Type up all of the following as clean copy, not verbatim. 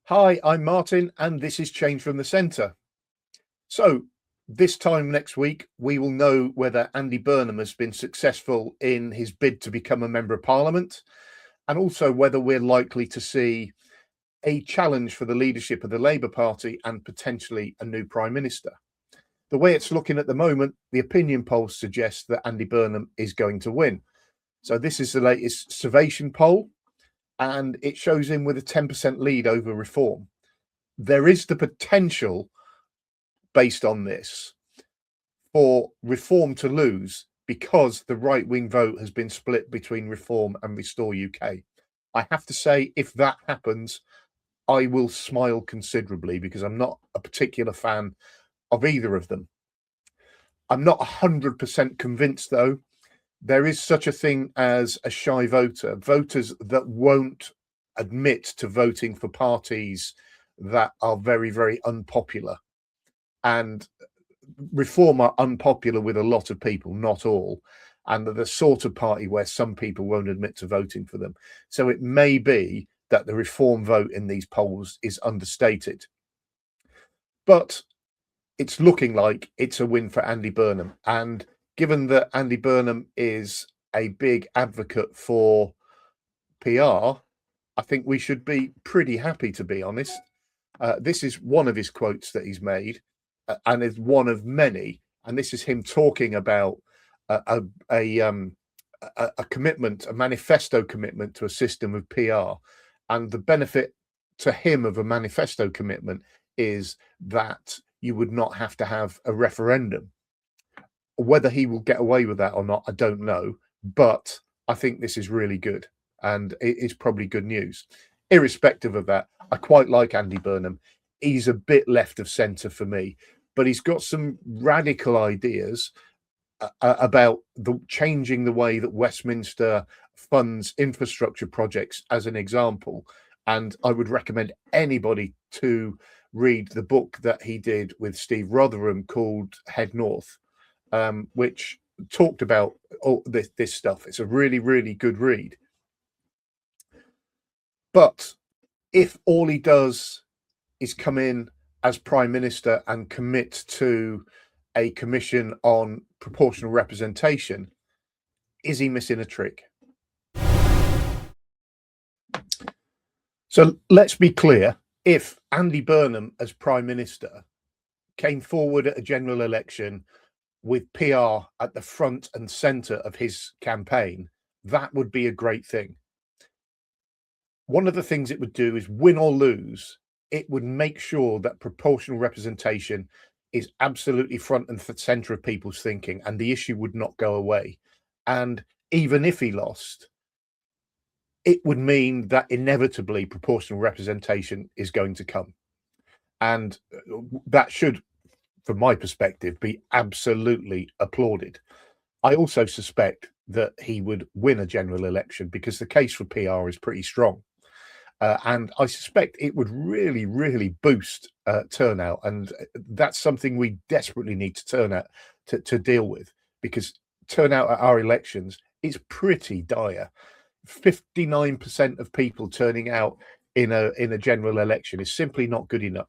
Hi, I'm Martin, and this is Change from the Centre. So, this time next week, we will know whether Andy Burnham has been successful in his bid to become a Member of Parliament, and also whether we're likely to see a challenge for the leadership of the Labour Party and potentially a new Prime Minister. The way it's looking at the moment, the opinion polls suggest that Andy Burnham is going to win. So, this is the latest Survation poll, and it shows him with a 10% lead over Reform. There is the potential, based on this, for Reform to lose because the right-wing vote has been split between Reform and Restore UK. I have to say, if that happens, I will smile considerably because I'm not a particular fan of either of them. I'm not 100% convinced, though. There is such a thing as a shy voter, voters that won't admit to voting for parties that are very, very unpopular. And Reform are unpopular with a lot of people, not all. And they're the sort of party where some people won't admit to voting for them. So it may be that the Reform vote in these polls is understated. But it's looking like it's a win for Andy Burnham. And given that Andy Burnham is a big advocate for PR, I think we should be pretty happy, to be honest. This is one of his quotes that he's made, and is one of many. And this is him talking about a commitment, a manifesto commitment to a system of PR. And the benefit to him of a manifesto commitment is that you would not have to have a referendum. Whether he will get away with that or not, I don't know. But I think this is really good, and it is probably good news. Irrespective of that, I quite like Andy Burnham. He's a bit left of centre for me, but he's got some radical ideas about changing the way that Westminster funds infrastructure projects, as an example. And I would recommend anybody to read the book that he did with Steve Rotherham called Head North, which talked about all this stuff. It's a really, really good read. But if all he does is come in as Prime Minister and commit to a commission on proportional representation, is he missing a trick? So let's be clear. If Andy Burnham as Prime Minister came forward at a general election with PR at the front and centre of his campaign, that would be a great thing. One of the things it would do is, win or lose, it would make sure that proportional representation is absolutely front and centre of people's thinking, and the issue would not go away. And even if he lost, it would mean that inevitably proportional representation is going to come. And that should, from my perspective, be absolutely applauded. I also suspect that he would win a general election because the case for PR is pretty strong. And I suspect it would really, really boost turnout. And that's something we desperately need to deal with, because turnout at our elections is pretty dire. 59% of people turning out in a general election is simply not good enough.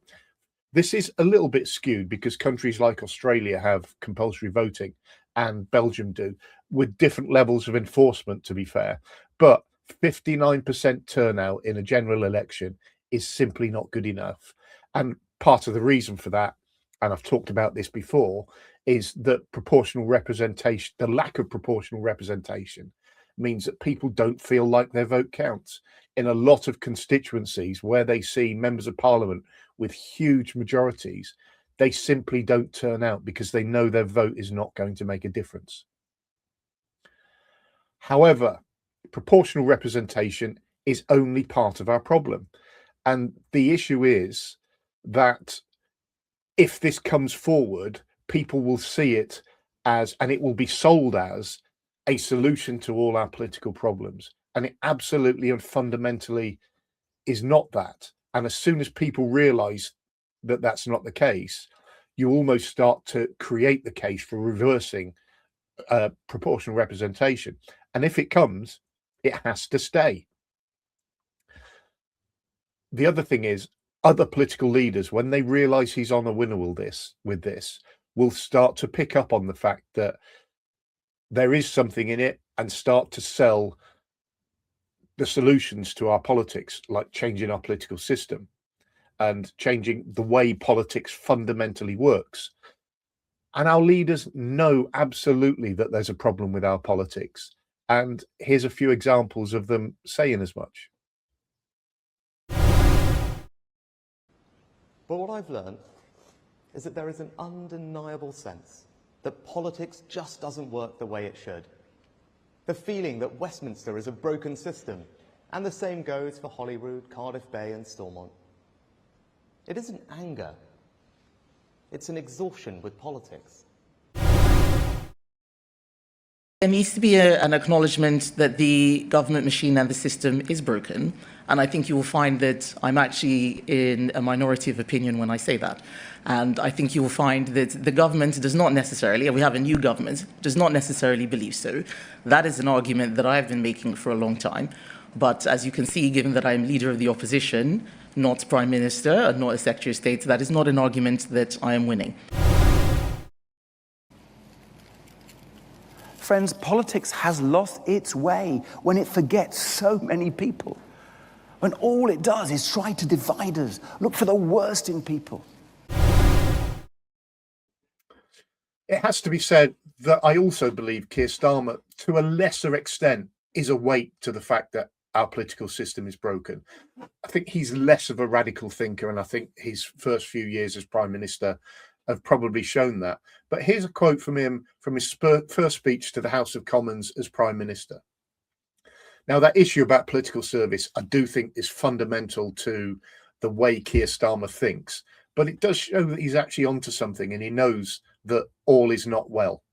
This is a little bit skewed because countries like Australia have compulsory voting and Belgium do, with different levels of enforcement, to be fair. But 59% turnout in a general election is simply not good enough. And part of the reason for that, and I've talked about this before, is that proportional representation, the lack of proportional representation, means that people don't feel like their vote counts. In a lot of constituencies where they see members of parliament with huge majorities, they simply don't turn out because they know their vote is not going to make a difference. However, proportional representation is only part of our problem. And the issue is that if this comes forward, people will see it as, and it will be sold as, a solution to all our political problems. And it absolutely and fundamentally is not that. And as soon as people realize that that's not the case, you almost start to create the case for reversing proportional representation. And if it comes, it has to stay. The other thing is, other political leaders, when they realise he's on a winner with this, will start to pick up on the fact that there is something in it and start to sell the solutions to our politics, like changing our political system and changing the way politics fundamentally works. And our leaders know absolutely that there's a problem with our politics. And here's a few examples of them saying as much. But what I've learned is that there is an undeniable sense that politics just doesn't work the way it should. The feeling that Westminster is a broken system, and the same goes for Holyrood, Cardiff Bay and Stormont. It isn't anger, it's an exhaustion with politics. There needs to be an acknowledgement that the government machine and the system is broken. And I think you will find that I'm actually in a minority of opinion when I say that. And I think you will find that the government does not necessarily, and we have a new government, does not necessarily believe so. That is an argument that I've been making for a long time. But as you can see, given that I'm leader of the opposition, not Prime Minister, and not a Secretary of State, that is not an argument that I am winning. Friends, politics has lost its way when it forgets so many people. When all it does is try to divide us, look for the worst in people. It has to be said that I also believe Keir Starmer, to a lesser extent, is awake to the fact that our political system is broken. I think he's less of a radical thinker, and I think his first few years as Prime Minister have probably shown that. But here's a quote from him from his first speech to the House of Commons as Prime Minister. Now, that issue about political service, I do think is fundamental to the way Keir Starmer thinks, but it does show that he's actually onto something and he knows that all is not well.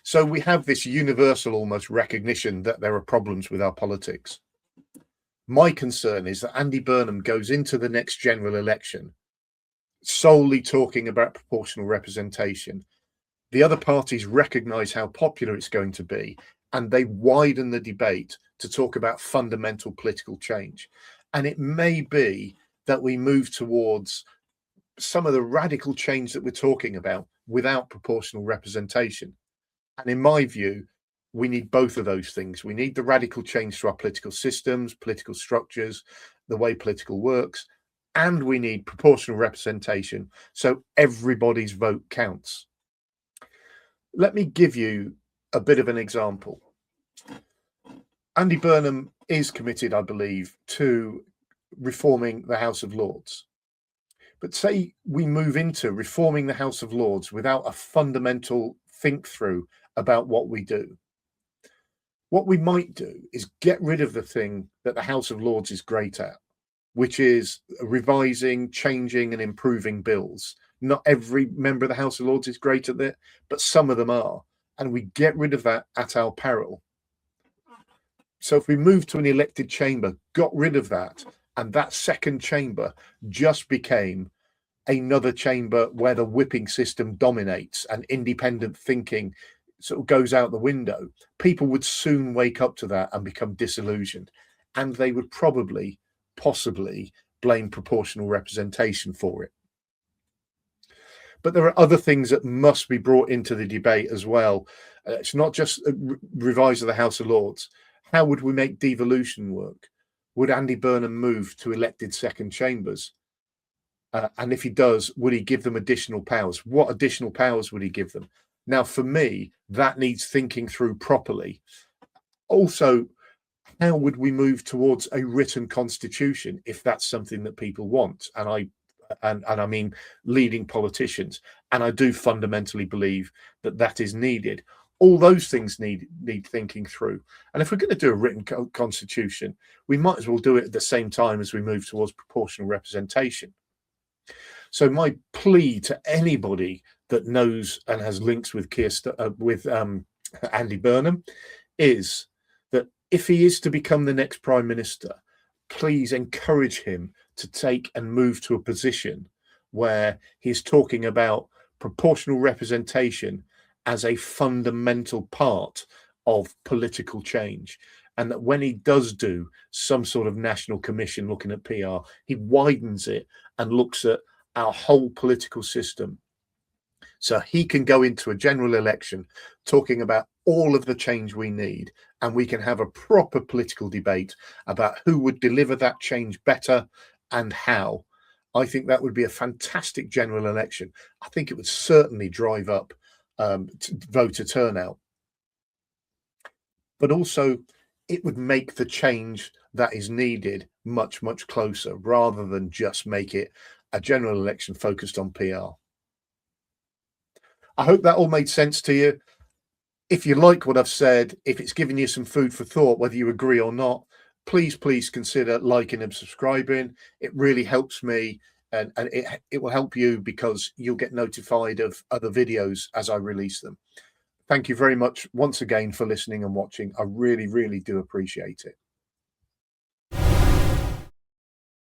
So we have this universal almost recognition that there are problems with our politics. My concern is that Andy Burnham goes into the next general election solely talking about proportional representation. The other parties recognise how popular it's going to be, and they widen the debate to talk about fundamental political change. And it may be that we move towards some of the radical change that we're talking about without proportional representation. And in my view, we need both of those things. We need the radical change to our political systems, political structures, the way political works, and we need proportional representation so everybody's vote counts. Let me give you a bit of an example. Andy Burnham is committed, I believe, to reforming the House of Lords. But say we move into reforming the House of Lords without a fundamental think through about what we do. What we might do is get rid of the thing that the House of Lords is great at, which is revising, changing and improving bills. Not every member of the House of Lords is great at it, but some of them are. And we get rid of that at our peril. So if we move to an elected chamber, got rid of that, and that second chamber just became another chamber where the whipping system dominates and independent thinking sort of goes out the window, people would soon wake up to that and become disillusioned. And they would probably, possibly blame proportional representation for it. But there are other things that must be brought into the debate as well. It's not just a revise of the House of Lords. How would we make devolution work? Would Andy Burnham move to elected second chambers? And if he does, would he give them additional powers? What additional powers would he give them? Now, for me, that needs thinking through properly. Also, how would we move towards a written constitution if that's something that people want? And I mean leading politicians. And I do fundamentally believe that that is needed. All those things need thinking through. And if we're going to do a written constitution, we might as well do it at the same time as we move towards proportional representation. So my plea to anybody that knows and has links with Andy Burnham is that if he is to become the next Prime Minister, please encourage him to take and move to a position where he's talking about proportional representation as a fundamental part of political change. and that when he does do some sort of national commission looking at PR, he widens it and looks at our whole political system. So he can go into a general election talking about all of the change we need, and we can have a proper political debate about who would deliver that change better and how. I think that would be a fantastic general election. I think it would certainly drive up voter turnout. But also, it would make the change that is needed much, much closer, rather than just make it a general election focused on PR. I hope that all made sense to you. If you like what I've said, if it's given you some food for thought, whether you agree or not, please consider liking and subscribing. It really helps me, and it will help you, because you'll get notified of other videos as I release them. Thank you very much once again for listening and watching. I really, really do appreciate it.